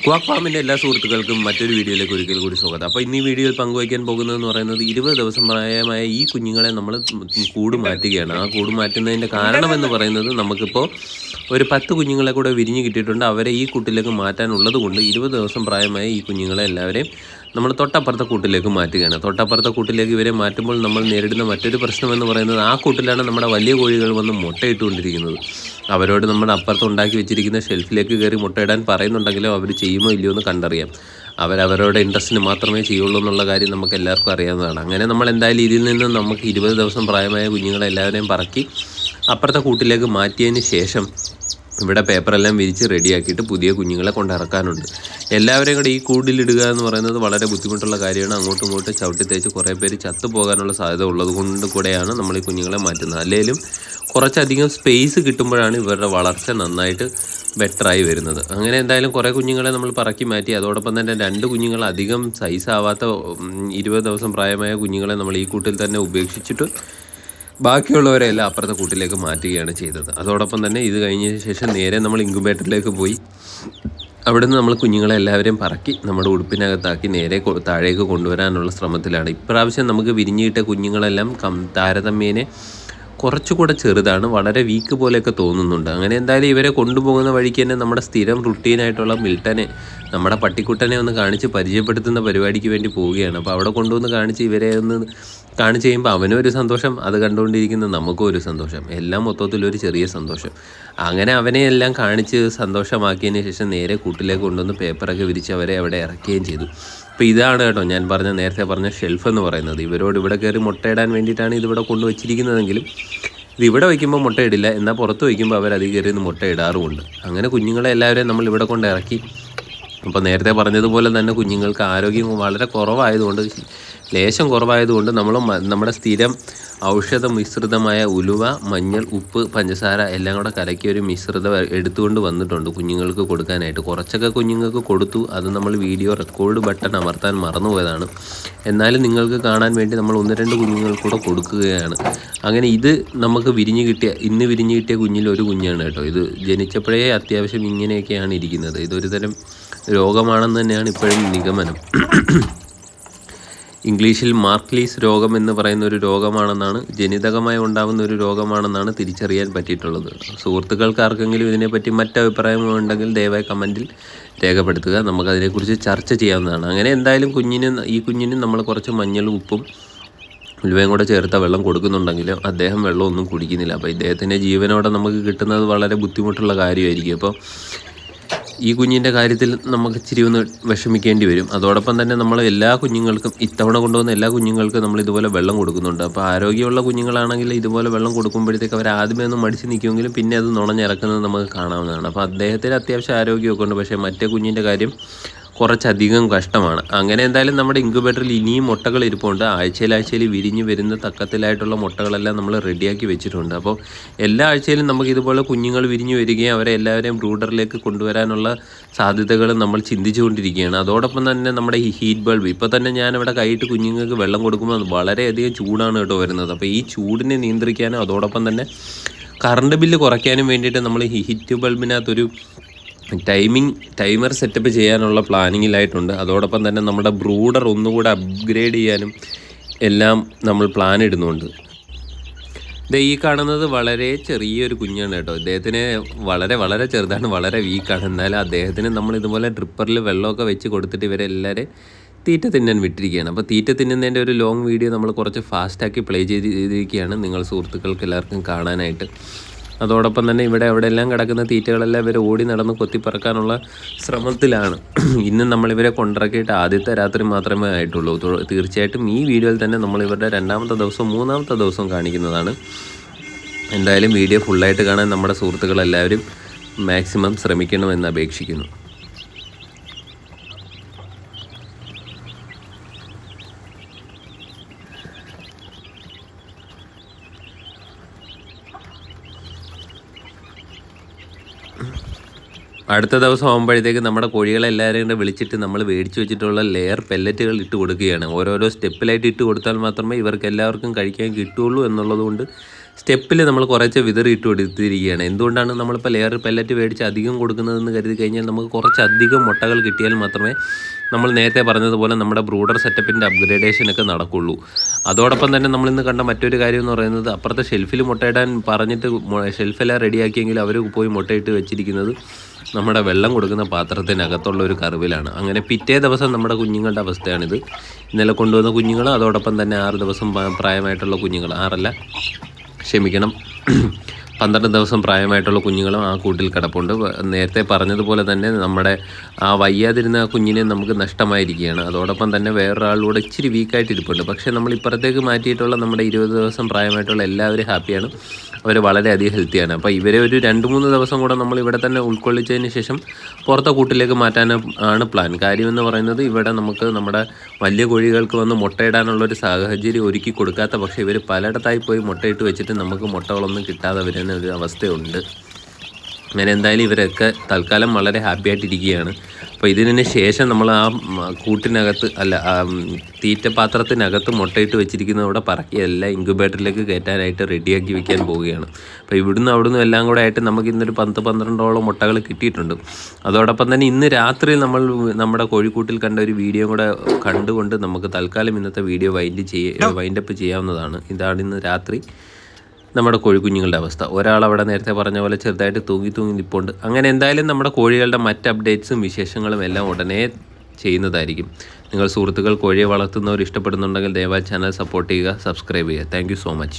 Quack ഫാമിൻ്റെ എല്ലാ സുഹൃത്തുക്കൾക്കും മറ്റൊരു വീഡിയോയിലേക്ക് ഒരിക്കൽ കൂടി സ്വാഗതം. അപ്പോൾ ഇന്ന് ഈ വീഡിയോയിൽ പങ്കുവയ്ക്കാൻ പോകുന്നതെന്ന് പറയുന്നത് 20 ദിവസം പ്രായമായ ഈ കുഞ്ഞുങ്ങളെ നമ്മൾ കൂട് മാറ്റുകയാണ്. ആ കൂട് മാറ്റുന്നതിൻ്റെ കാരണം എന്ന് പറയുന്നത് നമുക്കിപ്പോൾ ഒരു 10 കുഞ്ഞുങ്ങളെ കൂടെ വിരിഞ്ഞ് കിട്ടിയിട്ടുണ്ട്. അവരെ ഈ കൂട്ടിലേക്ക് മാറ്റാനുള്ളത് കൊണ്ട് 20 ദിവസം പ്രായമായ ഈ കുഞ്ഞുങ്ങളെ എല്ലാവരെയും നമ്മൾ തൊട്ടപ്പുറത്തെ കൂട്ടിലേക്ക് മാറ്റുകയാണ്. തൊട്ടപ്പുറത്തെ കൂട്ടിലേക്ക് ഇവരെ മാറ്റുമ്പോൾ നമ്മൾ നേരിടുന്ന മറ്റൊരു പ്രശ്നം എന്ന് പറയുന്നത് ആ കൂട്ടിലാണ് നമ്മുടെ വലിയ കോഴികൾ വന്ന് മുട്ടയിട്ടുകൊണ്ടിരിക്കുന്നത്. അവരോട് നമ്മൾ അപ്പുറത്ത് ഉണ്ടാക്കി വെച്ചിരിക്കുന്ന ഷെൽഫിലേക്ക് കയറി മുട്ടയിടാൻ പറയുന്നുണ്ടെങ്കിലും അവർ ചെയ്യുമോ ഇല്ലയോ എന്ന് കണ്ടറിയാം. അവരവരുടെ ഇൻട്രസ്റ്റിന് മാത്രമേ ചെയ്യുള്ളൂ എന്നുള്ള കാര്യം നമുക്ക് എല്ലാവർക്കും അറിയാവുന്നതാണ്. അങ്ങനെ നമ്മൾ എന്തായാലും ഇതിൽ നിന്ന് നമുക്ക് 20 ദിവസം പ്രായമായ കുഞ്ഞുങ്ങളെ എല്ലാവരെയും പറക്കി അപ്പുറത്തെ കൂട്ടിലേക്ക് മാറ്റിയതിന് ശേഷം ഇവിടെ പേപ്പറെല്ലാം വിരിച്ച് റെഡിയാക്കിയിട്ട് പുതിയ കുഞ്ഞുങ്ങളെ കൊണ്ടിറക്കാനുണ്ട്. എല്ലാവരെയും കൂടെ ഈ കൂടിലിടുക എന്ന് പറയുന്നത് വളരെ ബുദ്ധിമുട്ടുള്ള കാര്യമാണ്. അങ്ങോട്ടും ഇങ്ങോട്ടും ചവിട്ടി തേച്ച് കുറേ പേര് ചത്തുപോകാനുള്ള സാധ്യത ഉള്ളത് കൊണ്ട് കൂടെയാണ് നമ്മൾ ഈ കുഞ്ഞുങ്ങളെ മാറ്റുന്നത്. അല്ലെങ്കിലും കുറച്ചധികം സ്പേസ് കിട്ടുമ്പോഴാണ് ഇവരുടെ വളർച്ച നന്നായിട്ട് ബെറ്ററായി വരുന്നത്. അങ്ങനെ എന്തായാലും കുറേ കുഞ്ഞുങ്ങളെ നമ്മൾ പറക്കി മാറ്റി. അതോടൊപ്പം തന്നെ 2 കുഞ്ഞുങ്ങൾ അധികം സൈസാവാത്ത 20 ദിവസം പ്രായമായ കുഞ്ഞുങ്ങളെ നമ്മൾ ഈ കൂട്ടിൽ തന്നെ ഉപേക്ഷിച്ചിട്ട് ബാക്കിയുള്ളവരെല്ലാം അപ്പുറത്തെ കൂട്ടിലേക്ക് മാറ്റുകയാണ് ചെയ്തത്. അതോടൊപ്പം തന്നെ ഇത് കഴിഞ്ഞതിന് ശേഷം നേരെ നമ്മൾ ഇൻക്യുബേറ്ററിലേക്ക് പോയി അവിടുന്ന് നമ്മൾ കുഞ്ഞുങ്ങളെ എല്ലാവരെയും പറക്കി നമ്മുടെ ഉടുപ്പിനകത്താക്കി നേരെ താഴേക്ക് കൊണ്ടുവരാനുള്ള ശ്രമത്തിലാണ്. ഇപ്രാവശ്യം നമുക്ക് വിരിഞ്ഞിട്ട കുഞ്ഞുങ്ങളെല്ലാം താരതമ്യേന കുറച്ചുകൂടെ ചെറുതാണ്, വളരെ വീക്ക് പോലെയൊക്കെ തോന്നുന്നുണ്ട്. അങ്ങനെ എന്തായാലും ഇവരെ കൊണ്ടുപോകുന്ന വഴിക്ക് തന്നെ നമ്മുടെ സ്ഥിരം റുട്ടീനായിട്ടുള്ള മിൽട്ടനെ, നമ്മുടെ പട്ടിക്കുട്ടനെ ഒന്ന് കാണിച്ച് പരിചയപ്പെടുത്തുന്ന പരിപാടിക്ക് വേണ്ടി പോവുകയാണ്. അപ്പോൾ അവിടെ കൊണ്ടുവന്ന് കാണിച്ച് ഇവരെ ഒന്ന് കാണിച്ച് കഴിയുമ്പോൾ അവനും ഒരു സന്തോഷം, അത് കണ്ടുകൊണ്ടിരിക്കുന്ന നമുക്കും ഒരു സന്തോഷം, എല്ലാം മൊത്തത്തിലൊരു ചെറിയ സന്തോഷം. അങ്ങനെ അവനെ എല്ലാം കാണിച്ച് സന്തോഷമാക്കിയതിന് ശേഷം നേരെ കൂട്ടിലേക്ക് കൊണ്ടുവന്ന് പേപ്പറൊക്കെ വിരിച്ച് അവരെ അവിടെ ഇറക്കുകയും ചെയ്തു. അപ്പോൾ ഇതാണ് കേട്ടോ ഞാൻ നേരത്തെ പറഞ്ഞ ഷെൽഫ് എന്ന് പറയുന്നത്. ഇവരോട് ഇവിടെ കയറി മുട്ടയിടാൻ വേണ്ടിയിട്ടാണ് ഇതിവിടെ കൊണ്ടുവച്ചിരിക്കുന്നതെങ്കിലും ഇതിവിടെ വയ്ക്കുമ്പോൾ മുട്ടയിടില്ല, എന്നാൽ പുറത്ത് വയ്ക്കുമ്പോൾ അവരധികം കയറി മുട്ട ഇടാറുമുണ്ട്. അങ്ങനെ കുഞ്ഞുങ്ങളെ എല്ലാവരെയും നമ്മൾ ഇവിടെ കൊണ്ട് ഇറക്കി. അപ്പോൾ നേരത്തെ പറഞ്ഞതുപോലെ തന്നെ കുഞ്ഞുങ്ങൾക്ക് ആരോഗ്യം വളരെ കുറവായതുകൊണ്ട്, ലേശം കുറവായതുകൊണ്ട് നമ്മൾ നമ്മുടെ സ്ഥിരം ഔഷധ മിശ്രിതമായ ഉലുവ, മഞ്ഞൾ, ഉപ്പ്, പഞ്ചസാര എല്ലാം കൂടെ കലക്കി ഒരു മിശ്രിതം എടുത്തുകൊണ്ട് വന്നിട്ടുണ്ട് കുഞ്ഞുങ്ങൾക്ക് കൊടുക്കാനായിട്ട്. കുറച്ചൊക്കെ കുഞ്ഞുങ്ങൾക്ക് കൊടുത്തു. അത് നമ്മൾ വീഡിയോ റെക്കോർഡ് ബട്ടൺ അമർത്താൻ മറന്നുപോയതാണ്. എന്നാലും നിങ്ങൾക്ക് കാണാൻ വേണ്ടി നമ്മൾ 1-2 കുഞ്ഞുങ്ങൾക്ക് കൂടെ കൊടുക്കുകയാണ്. അങ്ങനെ ഇത് നമുക്ക് ഇന്ന് വിരിഞ്ഞ് കിട്ടിയ കുഞ്ഞിൽ ഒരു കുഞ്ഞാണ് കേട്ടോ. ഇത് ജനിച്ചപ്പോഴേ അത്യാവശ്യം ഇങ്ങനെയൊക്കെയാണ് ഇരിക്കുന്നത്. ഇതൊരു തരം രോഗമാണെന്ന് തന്നെയാണ് ഇപ്പോഴും നിഗമനം. ഇംഗ്ലീഷിൽ മാർക്ലീസ് രോഗം എന്ന് പറയുന്ന ഒരു രോഗമാണെന്നാണ്, ജനിതകമായി ഉണ്ടാകുന്ന ഒരു രോഗമാണെന്നാണ് തിരിച്ചറിയാൻ പറ്റിയിട്ടുള്ളത്. സുഹൃത്തുക്കൾക്ക് ആർക്കെങ്കിലും ഇതിനെപ്പറ്റി മറ്റഭിപ്രായമുണ്ടെങ്കിൽ ദയവായി കമൻറ്റിൽ രേഖപ്പെടുത്തുക. നമുക്കതിനെക്കുറിച്ച് ചർച്ച ചെയ്യാവുന്നതാണ്. അങ്ങനെ എന്തായാലും ഈ കുഞ്ഞിന് നമ്മൾ കുറച്ച് മഞ്ഞളും ഉപ്പും ഉലുവയും കൂടെ ചേർത്ത വെള്ളം കൊടുക്കുന്നുണ്ടെങ്കിലും അദ്ദേഹം വെള്ളമൊന്നും കുടിക്കുന്നില്ല. അപ്പോൾ ഇദ്ദേഹത്തിൻ്റെ ജീവനോടെ നമുക്ക് കിട്ടുന്നത് വളരെ ബുദ്ധിമുട്ടുള്ള കാര്യമായിരിക്കും. അപ്പോൾ ഈ കുഞ്ഞിൻ്റെ കാര്യത്തിൽ നമുക്ക് ഇച്ചിരി ഒന്ന് വിഷമിക്കേണ്ടി വരും. അതോടൊപ്പം തന്നെ നമ്മൾ എല്ലാ കുഞ്ഞുങ്ങൾക്കും, ഇത്തവണ കൊണ്ടുവന്ന എല്ലാ കുഞ്ഞുങ്ങൾക്കും നമ്മൾ ഇതുപോലെ വെള്ളം കൊടുക്കുന്നുണ്ട്. അപ്പോൾ ആരോഗ്യമുള്ള കുഞ്ഞുങ്ങളാണെങ്കിൽ ഇതുപോലെ വെള്ളം കൊടുക്കുമ്പോഴത്തേക്ക് അവർ ആദ്യമേ ഒന്ന് മടിച്ച് നിൽക്കുമെങ്കിലും പിന്നെ അത് നുണഞ്ഞിറക്കുന്നത് നമുക്ക് കാണാവുന്നതാണ്. അപ്പോൾ അദ്ദേഹത്തിന് അത്യാവശ്യം ആരോഗ്യമൊക്കെ ഉണ്ട്. പക്ഷേ മറ്റേ കുഞ്ഞിൻ്റെ കാര്യം കുറച്ചധികം കഷ്ടമാണ്. അങ്ങനെ എന്തായാലും നമ്മുടെ ഇൻക്യുബേറ്ററിൽ ഇനിയും മുട്ടകൾ ഇരിപ്പുണ്ട്. ആഴ്ചയിൽ വിരിഞ്ഞ് വരുന്ന തക്കത്തിലായിട്ടുള്ള മുട്ടകളെല്ലാം നമ്മൾ റെഡിയാക്കി വെച്ചിട്ടുണ്ട്. അപ്പോൾ എല്ലാ ആഴ്ചയിലും നമുക്ക് ഇതുപോലെ കുഞ്ഞുങ്ങൾ വിരിഞ്ഞ് വരികയും അവരെ എല്ലാവരെയും ബ്രൂഡറിലേക്ക് കൊണ്ടുവരാനുള്ള സാധ്യതകൾ നമ്മൾ ചിന്തിച്ചുകൊണ്ടിരിക്കുകയാണ്. അതോടൊപ്പം തന്നെ നമ്മുടെ ഈ ഹീറ്റ് ബൾബ്, ഇപ്പോൾ തന്നെ ഞാനിവിടെ കൈയിട്ട് കുഞ്ഞുങ്ങൾക്ക് വെള്ളം കൊടുക്കുമ്പോൾ വളരെയധികം ചൂടാണ് കേട്ടോ വരുന്നത്. അപ്പോൾ ഈ ചൂടിനെ നിയന്ത്രിക്കാനും അതോടൊപ്പം തന്നെ കറണ്ട് ബില്ല് കുറയ്ക്കാനും വേണ്ടിയിട്ട് നമ്മൾ ഈ ഹീറ്റ് ബൾബിനകത്തൊരു ടൈമർ സെറ്റപ്പ് ചെയ്യാനുള്ള പ്ലാനിങ്ങിലായിട്ടുണ്ട്. അതോടൊപ്പം തന്നെ നമ്മുടെ ബ്രൂഡർ ഒന്നുകൂടെ അപ്ഗ്രേഡ് ചെയ്യാനും എല്ലാം നമ്മൾ പ്ലാൻ ഇടുന്നുണ്ട്. ഈ കാണുന്നത് വളരെ ചെറിയൊരു കുഞ്ഞാണ് കേട്ടോ. ഇദ്ദേഹത്തിന് വളരെ വളരെ ചെറുതാണ്, വളരെ വീക്കാണ്. എന്നാലും അദ്ദേഹത്തിന് നമ്മൾ ഇതുപോലെ ഡ്രിപ്പറിൽ വെള്ളമൊക്കെ വെച്ച് കൊടുത്തിട്ട് ഇവരെല്ലാവരും തീറ്റ തിന്നാൻ വിട്ടിരിക്കുകയാണ്. അപ്പോൾ തീറ്റ തിന്നുന്നതിൻ്റെ ഒരു ലോങ് വീഡിയോ നമ്മൾ കുറച്ച് ഫാസ്റ്റാക്കി പ്ലേ ചെയ്തിരിക്കുകയാണ് നിങ്ങൾ സുഹൃത്തുക്കൾക്ക് എല്ലാവർക്കും കാണാനായിട്ട്. അതോടൊപ്പം തന്നെ എവിടെയെല്ലാം കിടക്കുന്ന തീറ്റകളെല്ലാം ഇവർ ഓടി നടന്ന് കൊത്തിപ്പറക്കാനുള്ള ശ്രമത്തിലാണ്. ഇന്ന് നമ്മളിവരെ കൊണ്ടിറക്കിയിട്ട് ആദ്യത്തെ രാത്രി മാത്രമേ ആയിട്ടുള്ളൂ. തീർച്ചയായിട്ടും ഈ വീഡിയോയിൽ തന്നെ നമ്മൾ ഇവരുടെ 2-ാമത്തെ ദിവസം 3-ാമത്തെ ദിവസം കാണിക്കുന്നതാണ്. എന്തായാലും വീഡിയോ ഫുള്ളായിട്ട് കാണാൻ നമ്മുടെ സുഹൃത്തുക്കളെല്ലാവരും മാക്സിമം ശ്രമിക്കണമെന്ന് അപേക്ഷിക്കുന്നു. അടുത്ത ദിവസം ആകുമ്പോഴത്തേക്ക് നമ്മുടെ കോഴികളെ എല്ലാവരെയും കൂടെ വിളിച്ചിട്ട് നമ്മൾ മേടിച്ച് വെച്ചിട്ടുള്ള ലെയർ പെല്ലറ്റുകൾ ഇട്ട് കൊടുക്കുകയാണ്. ഓരോരോ സ്റ്റെപ്പിലായിട്ട് ഇട്ട് കൊടുത്താൽ മാത്രമേ ഇവർക്ക് എല്ലാവർക്കും കഴിക്കാൻ കിട്ടുകയുള്ളൂ എന്നുള്ളതുകൊണ്ട് സ്റ്റെപ്പിൽ നമ്മൾ കുറച്ച് വിതറിയിട്ട് കൊടുത്തിരിക്കുകയാണ്. എന്തുകൊണ്ടാണ് നമ്മളിപ്പോൾ ലെയർ പെല്ലറ്റ് മേടിച്ച് അധികം കൊടുക്കുന്നതെന്ന് കരുതി കഴിഞ്ഞാൽ നമുക്ക് കുറച്ചധികം മുട്ടകൾ കിട്ടിയാൽ മാത്രമേ നമ്മൾ നേരത്തെ പറഞ്ഞതുപോലെ നമ്മുടെ ബ്രൂഡർ സെറ്റപ്പിൻ്റെ അപ്ഗ്രേഡേഷനൊക്കെ നടക്കുള്ളൂ. അതോടൊപ്പം തന്നെ നമ്മളിന്ന് കണ്ട മറ്റൊരു കാര്യം എന്ന് പറയുന്നത്, അപ്പുറത്തെ ഷെൽഫിൽ മുട്ടയിടാൻ പറഞ്ഞിട്ട് ഷെൽഫെല്ലാം റെഡിയാക്കിയെങ്കിൽ അവർ പോയി മുട്ടയിട്ട് വെച്ചിരിക്കുന്നത് നമ്മുടെ വെള്ളം കൊടുക്കുന്ന പാത്രത്തിനകത്തുള്ള ഒരു കറിവിലാണ്. അങ്ങനെ പിറ്റേ ദിവസം നമ്മുടെ കുഞ്ഞുങ്ങളുടെ അവസ്ഥയാണിത്. ഇന്നലെ കൊണ്ടുവന്ന കുഞ്ഞുങ്ങൾ, അതോടൊപ്പം തന്നെ 6 ദിവസം പ്രായമായിട്ടുള്ള കുഞ്ഞുങ്ങൾ, 12 ദിവസം പ്രായമായിട്ടുള്ള കുഞ്ഞുങ്ങളും ആ കൂട്ടിൽ കിടപ്പുണ്ട്. നേരത്തെ പറഞ്ഞതുപോലെ തന്നെ നമ്മുടെ ആ വയ്യാതിരുന്ന ആ കുഞ്ഞിനെ നമുക്ക് നഷ്ടമായിരിക്കുകയാണ്. അതോടൊപ്പം തന്നെ വേറൊരാളൂടെ ഇച്ചിരി വീക്കായിട്ട് ഇരിപ്പുണ്ട്. പക്ഷേ നമ്മൾ ഇപ്പുറത്തേക്ക് മാറ്റിയിട്ടുള്ള നമ്മുടെ 20 ദിവസം പ്രായമായിട്ടുള്ള എല്ലാവരും ഹാപ്പിയാണ്, അവർ വളരെയധികം ഹെൽത്തിയാണ്. അപ്പോൾ ഇവരെ ഒരു 2-3 ദിവസം കൂടെ നമ്മൾ ഇവിടെ തന്നെ ഉൾക്കൊള്ളിച്ചതിന് ശേഷം പുറത്തെ കൂട്ടിലേക്ക് മാറ്റാനാണ് പ്ലാൻ. കാര്യമെന്ന് പറയുന്നത്, ഇവിടെ നമുക്ക് നമ്മുടെ വലിയ കോഴികൾക്ക് വന്ന് മുട്ടയിടാനുള്ളൊരു സാഹചര്യം ഒരുക്കി കൊടുക്കാത്ത പക്ഷേ ഇവർ പലയിടത്തായി പോയി മുട്ടയിട്ട് വെച്ചിട്ട് നമുക്ക് മുട്ടകളൊന്നും കിട്ടാതെ വരുന്ന ഒരു അവസ്ഥയുണ്ട്. അങ്ങനെ എന്തായാലും ഇവരൊക്കെ തൽക്കാലം വളരെ ഹാപ്പി ആയിട്ടിരിക്കുകയാണ്. അപ്പോൾ ഇതിന് ശേഷം നമ്മൾ ആ കൂട്ടിനകത്ത് തീറ്റപാത്രത്തിനകത്ത് മുട്ടയിട്ട് വെച്ചിരിക്കുന്നതോടെ പറക്കി എല്ലാം ഇൻക്യുബേറ്ററിലേക്ക് കയറ്റാനായിട്ട് റെഡിയാക്കി വെക്കാൻ പോവുകയാണ്. അപ്പോൾ ഇവിടുന്ന് അവിടുന്ന് എല്ലാം കൂടെ ആയിട്ട് നമുക്ക് ഇന്നൊരു 10-12 മുട്ടകൾ കിട്ടിയിട്ടുണ്ട്. അതോടൊപ്പം തന്നെ ഇന്ന് രാത്രി നമ്മൾ നമ്മുടെ കോഴിക്കൂട്ടിൽ കണ്ട ഒരു വീഡിയോ കൂടെ കണ്ടുകൊണ്ട് നമുക്ക് തൽക്കാലം ഇന്നത്തെ വീഡിയോ വൈൻഡപ്പ് ചെയ്യാവുന്നതാണ്. ഇതാണ് ഇന്ന് രാത്രി നമ്മുടെ കോഴിക്കുഞ്ഞുങ്ങളുടെ അവസ്ഥ. ഒരാളവിടെ നേരത്തെ പറഞ്ഞ പോലെ ചെറുതായിട്ട് തൂങ്ങി നിൽപ്പുണ്ട്. അങ്ങനെ എന്തായാലും നമ്മുടെ കോഴികളുടെ മറ്റ് അപ്ഡേറ്റ്സും വിശേഷങ്ങളും എല്ലാം ഉടനെ ചെയ്യുന്നതായിരിക്കും. നിങ്ങൾ സുഹൃത്തുക്കൾ കോഴിയെ വളർത്തുന്നവർ ഇഷ്ടപ്പെടുന്നുണ്ടെങ്കിൽ ദയവായി ചാനൽ സപ്പോർട്ട് ചെയ്യുക, സബ്സ്ക്രൈബ് ചെയ്യുക. Thank you so much.